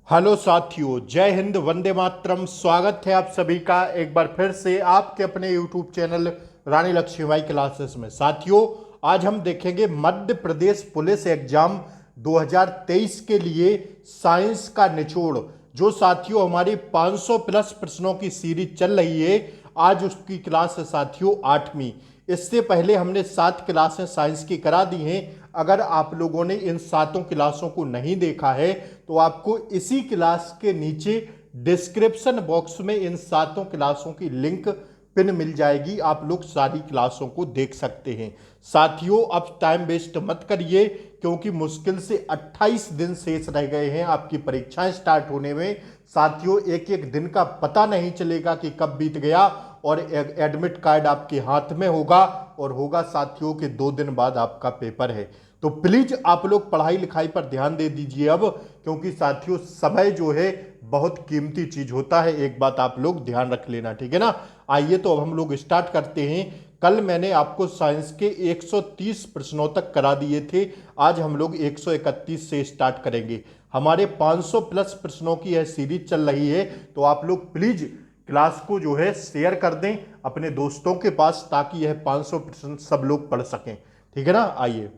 Hello साथियों, जय हिंद, वंदे मातरम। स्वागत है आप सभी का एक बार फिर से आपके अपने यूट्यूब चैनल रानी लक्ष्मीबाई क्लासेस में। साथियों, आज हम देखेंगे मध्य प्रदेश पुलिस एग्जाम 2023 के लिए साइंस का निचोड़। जो साथियों हमारी 500 प्लस प्रश्नों की सीरीज चल रही है, आज उसकी क्लास है साथियों 8वीं। इससे पहले हमने 7 क्लासें साइंस की करा दी हैं। अगर आप लोगों ने इन 7 क्लासों को नहीं देखा है तो आपको इसी क्लास के नीचे डिस्क्रिप्शन बॉक्स में इन 7 क्लासों की लिंक पिन मिल जाएगी। आप लोग सारी क्लासों को देख सकते हैं। साथियों, अब टाइम वेस्ट मत करिए, क्योंकि मुश्किल से 28 दिन शेष रह गए हैं आपकी परीक्षाएं स्टार्ट होने में। साथियों, एक एक दिन का पता नहीं चलेगा कि कब बीत गया, और एडमिट कार्ड आपके हाथ में होगा और होगा साथियों के 2 दिन बाद आपका पेपर है। तो प्लीज आप लोग पढ़ाई लिखाई पर ध्यान दे दीजिए अब, क्योंकि साथियों समय जो है बहुत कीमती चीज होता है। एक बात आप लोग ध्यान रख लेना, ठीक है ना। आइए तो अब हम लोग स्टार्ट करते हैं। कल मैंने आपको साइंस के 130 प्रश्नों तक करा दिए थे। आज हम लोग 131 से स्टार्ट करेंगे। हमारे 500 प्लस प्रश्नों की यह सीरीज चल रही है, तो आप लोग प्लीज क्लास को जो है शेयर कर दें अपने दोस्तों के पास, ताकि यह 500 प्रश्न सब लोग पढ़ सकें, ठीक है ना। आइए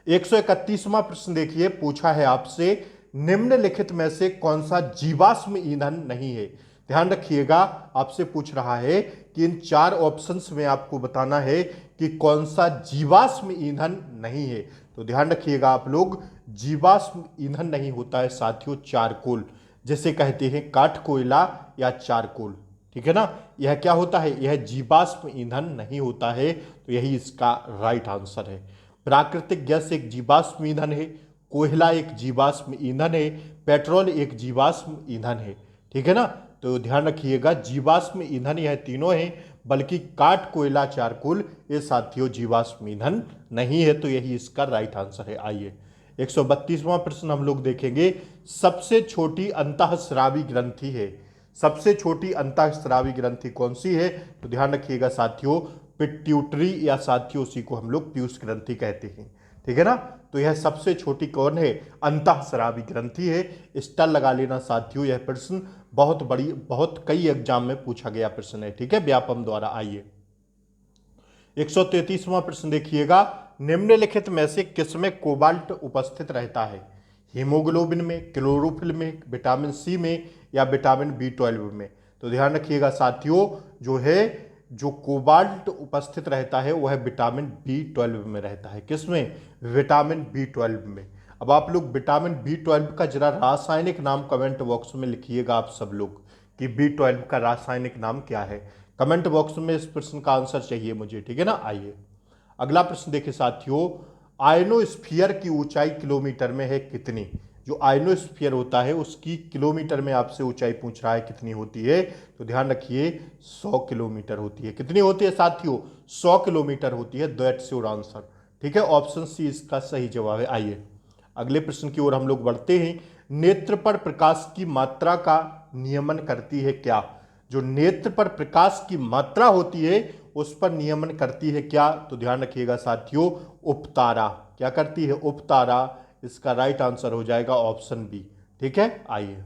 131वां प्रश्न देखिए, पूछा है आपसे निम्नलिखित में से कौन सा जीवाश्म ईंधन नहीं है। ध्यान रखिएगा, आपसे पूछ रहा है कि इन 4 ऑप्शंस में आपको बताना है कि कौन सा जीवाश्म ईंधन नहीं है। तो ध्यान रखिएगा आप लोग, जीवाश्म ईंधन नहीं होता है साथियों चारकोल, जिसे कहते हैं काठ कोयला या चारकोल, ठीक है ना। यह क्या होता है, यह जीवाश्म ईंधन नहीं होता है। तो यही इसका राइट आंसर है। प्राकृतिक गैस एक जीवाश्म ईंधन है, कोयला एक जीवाश्म ईंधन है, पेट्रोल एक जीवाश्म ईंधन है, ठीक है ना। तो ध्यान रखिएगा, जीवाश्म ईंधन यह तीनों हैं, बल्कि काठ कोयला चारकोल ये साथियों जीवाश्म ईंधन नहीं है। तो यही इसका राइट आंसर है। आइए 132वां प्रश्न हम लोग देखेंगे, सबसे छोटी अंतःस्रावी ग्रंथि है। सबसे छोटी अंतःस्रावी ग्रंथि कौन सी है। तो ध्यान रखिएगा साथियों, पिट्यूटरी या साथियों उसी को हम लोग पीयूष ग्रंथि कहते हैं, ठीक है ना। तो यह सबसे छोटी कौन है, अंतःस्रावी ग्रंथि है। स्टार लगा लेना साथियों, यह प्रश्न बहुत बड़ी, बहुत कई एग्जाम में पूछा गया प्रश्न है, ठीक है, व्यापम द्वारा। आइए 133वां प्रश्न देखिएगा, निम्नलिखित में से किसमें कोबाल्ट उपस्थित रहता है। हीमोग्लोबिन में, क्लोरोफिल में, विटामिन सी में या विटामिन B12 में। तो ध्यान रखिएगा साथियों, जो है जो कोबाल्ट उपस्थित रहता है वह विटामिन B12 में रहता है। किसमें, विटामिन B12 में। अब आप लोग विटामिन B12 का जरा रासायनिक नाम कमेंट बॉक्स में लिखिएगा आप सब लोग, कि B12 का रासायनिक नाम क्या है। कमेंट बॉक्स में इस प्रश्न का आंसर चाहिए मुझे, ठीक है ना। आइए अगला प्रश्न देखिए साथियों, आयनोस्फीयर की ऊंचाई किलोमीटर में है कितनी। जो आयनोस्फीयर होता है उसकी किलोमीटर में आपसे ऊंचाई पूछ रहा है कितनी होती है। तो ध्यान रखिए 100 किलोमीटर होती है। कितनी होती है साथियों, 100 किलोमीटर होती है। दैट्स योर आंसर, ठीक है, ऑप्शन सी इसका सही जवाब है। आइए अगले प्रश्न की ओर हम लोग बढ़ते हैं, नेत्र पर प्रकाश की मात्रा का नियमन करती है क्या। जो नेत्र पर प्रकाश की मात्रा होती है उस पर नियमन करती है क्या। तो ध्यान रखिएगा साथियों, उपतारा। क्या करती है, उपतारा। इसका राइट आंसर हो जाएगा ऑप्शन बी, ठीक है। आइए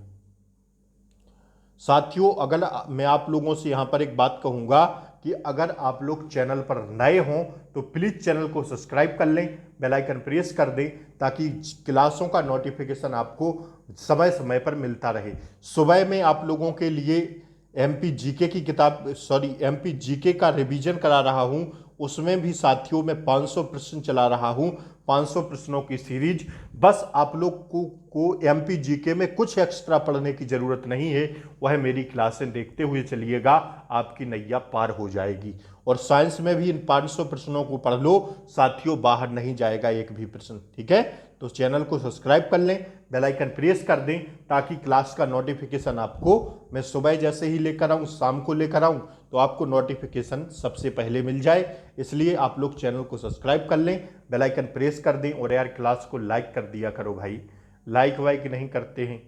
साथियों, अगर मैं आप लोगों से यहां पर एक बात कहूंगा कि अगर आप लोग चैनल पर नए हों तो प्लीज चैनल को सब्सक्राइब कर लें, बेल आइकन प्रेस कर दें, ताकि क्लासों का नोटिफिकेशन आपको समय समय पर मिलता रहे। सुबह में आप लोगों के लिए एमपी जीके की किताब, सॉरी एमपी जीके का रिवीजन करा रहा हूं। उसमें भी साथियों मैं 500 प्रश्न चला रहा हूं, 500 प्रश्नों की सीरीज। बस आप लोग को एमपी जीके में कुछ एक्स्ट्रा पढ़ने की जरूरत नहीं है, वह मेरी क्लासें देखते हुए चलिएगा, आपकी नैया पार हो जाएगी। और साइंस में भी इन 500 प्रश्नों को पढ़ लो साथियों, बाहर नहीं जाएगा एक भी प्रश्न, ठीक है। तो चैनल को सब्सक्राइब कर लें, बेल आइकन प्रेस कर दें, ताकि क्लास का नोटिफिकेशन आपको मैं सुबह जैसे ही लेकर आऊँ, शाम को लेकर आऊँ, तो आपको नोटिफिकेशन सबसे पहले मिल जाए। इसलिए आप लोग चैनल को सब्सक्राइब कर लें, बेल आइकन प्रेस कर दें, और यार क्लास को लाइक कर दिया करो भाई। लाइक वाइक नहीं करते हैं,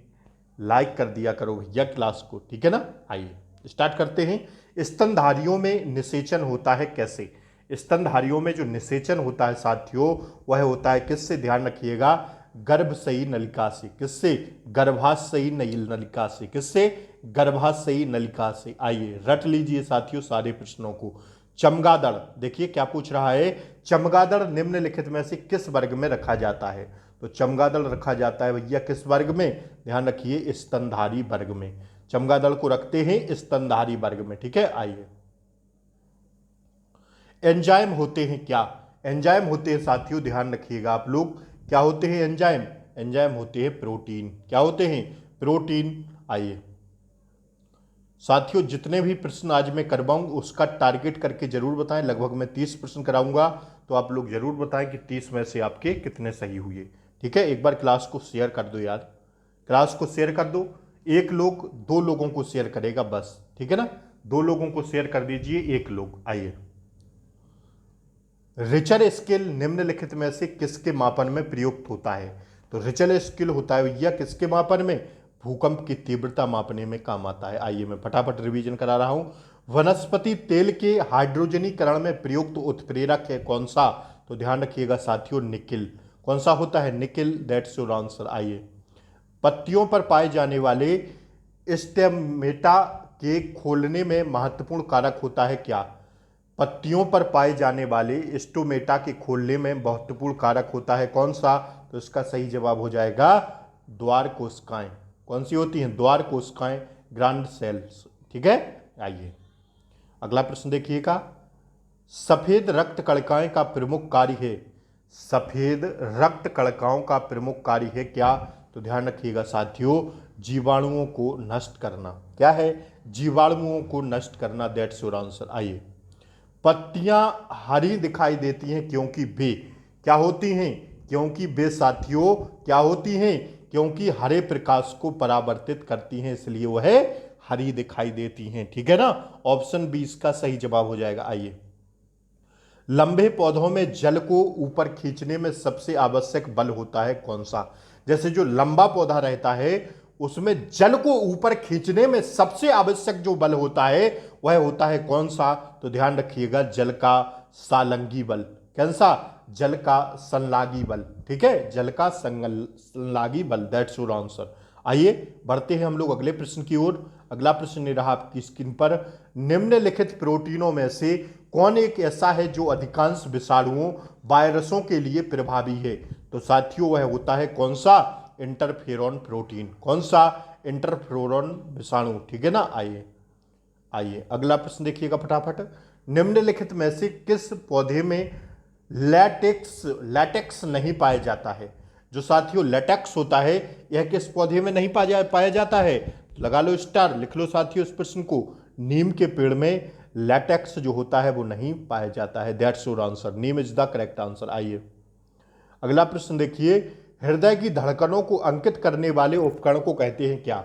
लाइक कर दिया करो भैया क्लास को, ठीक है ना। आइए स्टार्ट करते हैं। स्तनधारियों में निषेचन होता है कैसे। स्तनधारियों में जो निषेचन होता है साथियों, वह होता है किससे, ध्यान रखिएगा, गर्भाशयी नलिका से। किससे? गर्भाशयी नलिका से। किससे? गर्भाशयी नलिका से। आइए रट लीजिए साथियों सारे प्रश्नों को। चमगादड़, देखिए क्या पूछ रहा है, चमगादड़ निम्नलिखित में से किस वर्ग में रखा जाता है? तो चमगादड़ रखा जाता है भैया किस वर्ग में? ध्यान रखिए स्तनधारी वर्ग में। चमगादड़ को रखते हैं स्तनधारी वर्ग में। ठीक है, आइए एंजाइम होते हैं क्या? एंजाइम होते हैं साथियों, ध्यान रखिएगा आप लोग, क्या होते हैं एंजाइम? एंजाइम होते हैं प्रोटीन। क्या होते हैं? प्रोटीन। आइए साथियों जितने भी प्रश्न आज मैं करवाऊं उसका टारगेट करके जरूर बताएं। लगभग मैं 30 प्रश्न कराऊंगा, तो आप लोग जरूर बताएं कि 30 में से आपके कितने सही हुए। ठीक है, एक बार क्लास को शेयर कर दो यार, क्लास को शेयर कर दो। एक लोग 2 लोगों को शेयर करेगा बस, ठीक है ना, 2 लोगों को शेयर कर दीजिए, 1 लोग। आइए रिचर स्केल निम्नलिखित में से किसके मापन में प्रयुक्त होता है? तो रिचर स्केल होता है भैया किसके मापन में? भूकंप की तीव्रता मापने में काम आता है। आइए मैं फटाफट रिवीजन करा रहा हूं। वनस्पति तेल के हाइड्रोजनीकरण में प्रयुक्त उत्प्रेरक है कौन सा? तो ध्यान रखिएगा साथियों निकिल। कौन सा होता है? Nikhil, that's your answer. आइए पत्तियों पर पाए जाने वाले स्टेमेटा के खोलने में महत्वपूर्ण कारक होता है क्या? पत्तियों पर पाए जाने वाले स्टोमेटा के खोलने में महत्वपूर्ण कारक होता है कौन सा? तो इसका सही जवाब हो जाएगा द्वार कोशिकाएं। कौन सी होती हैं? द्वार कोशिकाएं, ग्रांड सेल्स। ठीक है, आइए अगला प्रश्न देखिएगा। सफेद रक्त कणिकाएं का प्रमुख कार्य है। सफेद रक्त कणिकाओं का प्रमुख कार्य है क्या? तो ध्यान रखिएगा साथियों जीवाणुओं को नष्ट करना। क्या है? जीवाणुओं को नष्ट करना, दैट्स योर आंसर। आइए पत्तियां हरी दिखाई देती हैं क्योंकि वे क्या होती हैं? क्योंकि वे साथियों क्या होती हैं? क्योंकि हरे प्रकाश को परावर्तित करती हैं, इसलिए वह हरी दिखाई देती हैं। ठीक है ना, ऑप्शन बी इसका सही जवाब हो जाएगा। आइए लंबे पौधों में जल को ऊपर खींचने में सबसे आवश्यक बल होता है कौन सा? जैसे जो लंबा पौधा रहता है उसमें जल को ऊपर खींचने में सबसे आवश्यक जो बल होता है वह होता है कौन सा? तो ध्यान रखिएगा जल का सालंगी बल। कौन सा? जल का संलागी बल। ठीक है, जल का संलागी बल, दैट्स योर आंसर। आइए बढ़ते हैं हम लोग अगले प्रश्न की ओर। अगला प्रश्न ये रहा आपकी स्क्रीन पर। निम्नलिखित प्रोटीनों में से कौन एक ऐसा है जो अधिकांश विषाणुओं वायरसों के लिए प्रभावी है? तो साथियों वह होता है कौन सा? Interferon protein. कौन सा? इंटरफेरॉन विषाणु। ठीक है ना, आइए आइए अगला प्रश्न देखिएगा फटाफट। निम्नलिखित में से किस पौधे में लैटेक्स नहीं पाया जाता है? जो साथियों लेटेक्स होता है यह किस पौधे में नहीं पाया जाता है? लगा लो स्टार, लिख लो साथियों इस प्रश्न को। नीम के पेड़ में लैटेक्स जो होता है वो नहीं पाया जाता है, that's your answer. Neem is the correct answer. आइए अगला प्रश्न देखिए। हृदय की धड़कनों को अंकित करने वाले उपकरण को कहते हैं क्या?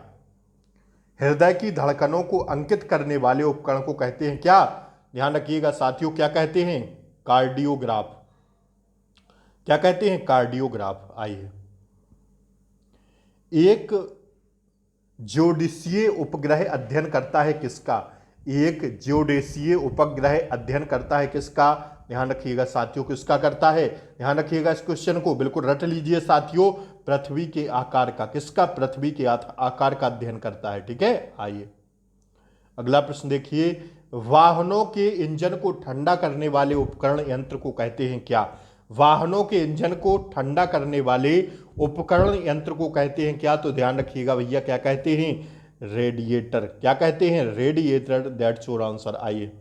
हृदय की धड़कनों को अंकित करने वाले उपकरण को कहते हैं क्या? ध्यान रखिएगा साथियों क्या कहते हैं? कार्डियोग्राफ। क्या कहते हैं? कार्डियोग्राफ। आइए एक ज्योतिषीय उपग्रह अध्ययन करता है किसका? एक ज्योतिषीय उपग्रह अध्ययन करता है किसका? ध्यान रखिएगा साथियों किसका करता है? ध्यान रखिएगा इस क्वेश्चन को, बिल्कुल रट लीजिए साथियों। पृथ्वी के आकार का। किसका? पृथ्वी के आकार का अध्ययन करता है। ठीक है, आइए अगला प्रश्न देखिए। वाहनों के इंजन को ठंडा करने वाले उपकरण यंत्र को कहते हैं क्या? वाहनों के इंजन को ठंडा करने वाले उपकरण यंत्र को कहते हैं क्या? तो ध्यान रखिएगा भैया क्या कहते हैं? रेडिएटर। क्या कहते हैं? Radiator, that's your answer. आइए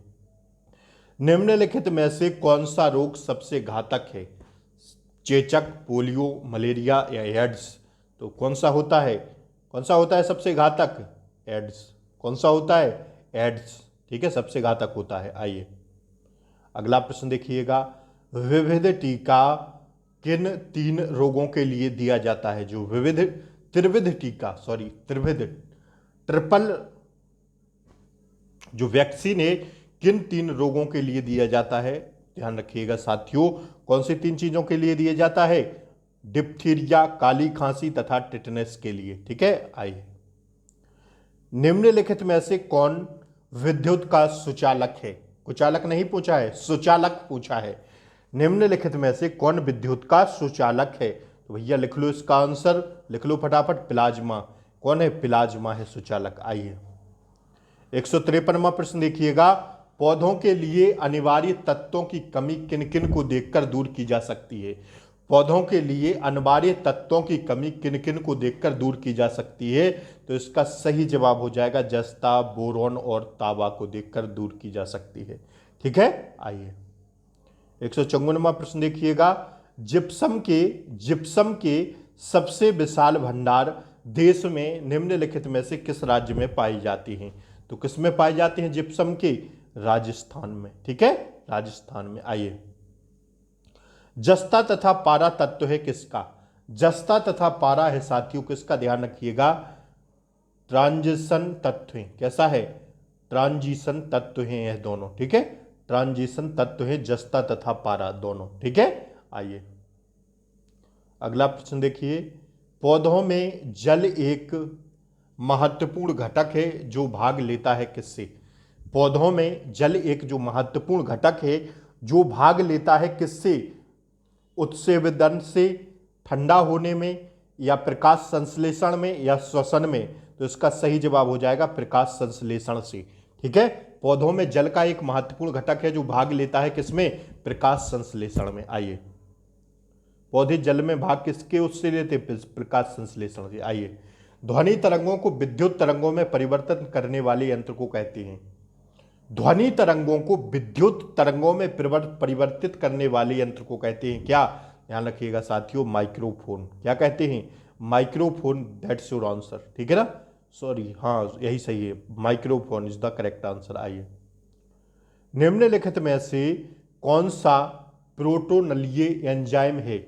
निम्नलिखित में से कौन सा रोग सबसे घातक है? चेचक, पोलियो, मलेरिया या एड्स? तो कौन सा होता है? कौन सा होता है सबसे घातक? एड्स। कौन सा होता है? एड्स। ठीक है, सबसे घातक होता है। आइए अगला प्रश्न देखिएगा। विविध टीका किन 3 रोगों के लिए दिया जाता है? जो त्रिविध ट्रिपल जो वैक्सीन है किन 3 रोगों के लिए दिया जाता है? ध्यान रखिएगा साथियों कौन सी 3 चीजों के लिए दिया जाता है? डिप्थीरिया, काली खांसी तथा टिटनेस के लिए। ठीक है, आइए निम्नलिखित में से कौन विद्युत का सुचालक है? कुचालक नहीं पूछा है, सुचालक पूछा है। निम्नलिखित में से कौन विद्युत का सुचालक है? तो भैया लिख लो इसका आंसर, लिख लो फटाफट, प्लाज्मा। कौन है? प्लाज्मा है सुचालक। आइए 153वां प्रश्न देखिएगा, पौधों के लिए अनिवार्य तत्वों की कमी किन किन को देखकर दूर की जा सकती है? पौधों के लिए अनिवार्य तत्वों की कमी किन किन को देखकर दूर की जा सकती है? तो इसका सही जवाब हो जाएगा जस्ता, बोरॉन और तांबा को देखकर दूर की जा सकती है। ठीक है, आइए 154वां प्रश्न देखिएगा, जिप्सम के सबसे विशाल भंडार देश में निम्नलिखित में से किस राज्य में पाई जाती हैं? तो किस में पाई जाती हैं जिप्सम के? राजस्थान में। ठीक है, राजस्थान में। आइए जस्ता तथा पारा तत्व है किसका? जस्ता तथा पारा है साथियों किसका? ध्यान रखिएगा, ट्रांजिशन तत्व है। कैसा है? ट्रांजिशन तत्व है यह दोनों। ठीक है, ट्रांजिशन तत्व है जस्ता तथा पारा दोनों। ठीक है, आइए अगला प्रश्न देखिए, पौधों में जल एक महत्वपूर्ण घटक है जो भाग लेता है किससे? पौधों में जल एक जो महत्वपूर्ण घटक है जो भाग लेता है किससे? उत्सेवदन से, ठंडा होने में, या प्रकाश संश्लेषण में, या श्वसन में? तो इसका सही जवाब हो जाएगा प्रकाश संश्लेषण से। ठीक है, पौधों में जल का एक महत्वपूर्ण घटक है जो भाग लेता है किसमें? प्रकाश संश्लेषण में। आइए पौधे जल में भाग किसके उससे लेते? प्रकाश संश्लेषण से। आइए ध्वनि तरंगों को विद्युत तरंगों में परिवर्तन करने वाले यंत्र को कहते हैं? ध्वनि तरंगों को विद्युत तरंगों में परिवर्तित करने वाले यंत्र को कहते हैं क्या? ध्यान रखिएगा साथियों, माइक्रोफोन। क्या कहते हैं? माइक्रोफोन। That's your answer. ठीक है ना, सॉरी, हाँ यही सही है, microphone is the correct answer. आइए निम्नलिखित में से कौन सा प्रोटोनलीय एंजाइम है?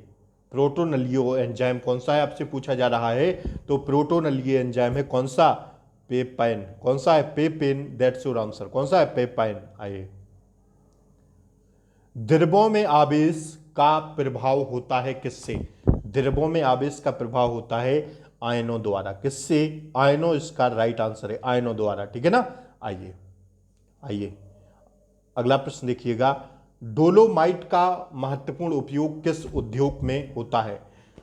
प्रोटोनलीय एंजाइम कौन सा है आपसे पूछा जा रहा है। तो प्रोटोनलीय एंजाइम है कौन सा? पेपाइन। कौन सा है? पेपेन। That's your answer. कौन सा है? पेपाइन। आइए द्रव्यों में आवेश का प्रभाव होता है किससे? द्रव्यों में आवेश का प्रभाव होता है आयनों द्वारा। किससे? आयनों इसका राइट आंसर है, आयनों द्वारा। ठीक है ना, आइए आइए अगला प्रश्न देखिएगा, डोलोमाइट का महत्वपूर्ण उपयोग किस उद्योग में होता है?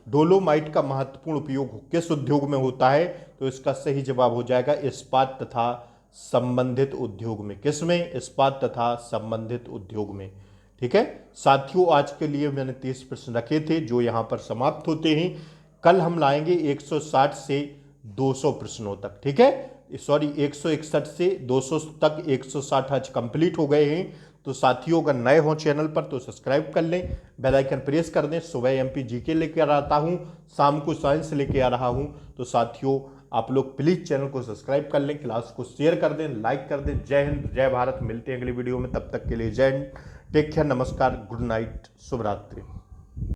डोलोमाइट का महत्वपूर्ण उपयोग किस उद्योग में होता है? तो इसका सही जवाब हो जाएगा इस्पात तथा संबंधित उद्योग में। किस में? इस्पात तथा संबंधित उद्योग में। ठीक है साथियों, आज के लिए मैंने 30 प्रश्न रखे थे जो यहां पर समाप्त होते हैं। कल हम लाएंगे 160 से 200 प्रश्नों तक। ठीक है, सॉरी 161 से 200 तक 160 आज कंप्लीट हो गए हैं। तो साथियों अगर नए हो चैनल पर तो सब्सक्राइब कर लें, बेल आइकन प्रेस कर दें। सुबह एमपी जीके लेकर आता हूं, शाम को साइंस लेके आ रहा हूं। तो साथियों आप लोग प्लीज़ चैनल को सब्सक्राइब कर लें, क्लास को शेयर कर दें, लाइक कर दें। जय हिंद, जय भारत। मिलते हैं अगली वीडियो में, तब तक के लिए जय हिंद, टेक केयर, नमस्कार, गुड नाइट, शुभ रात्रि।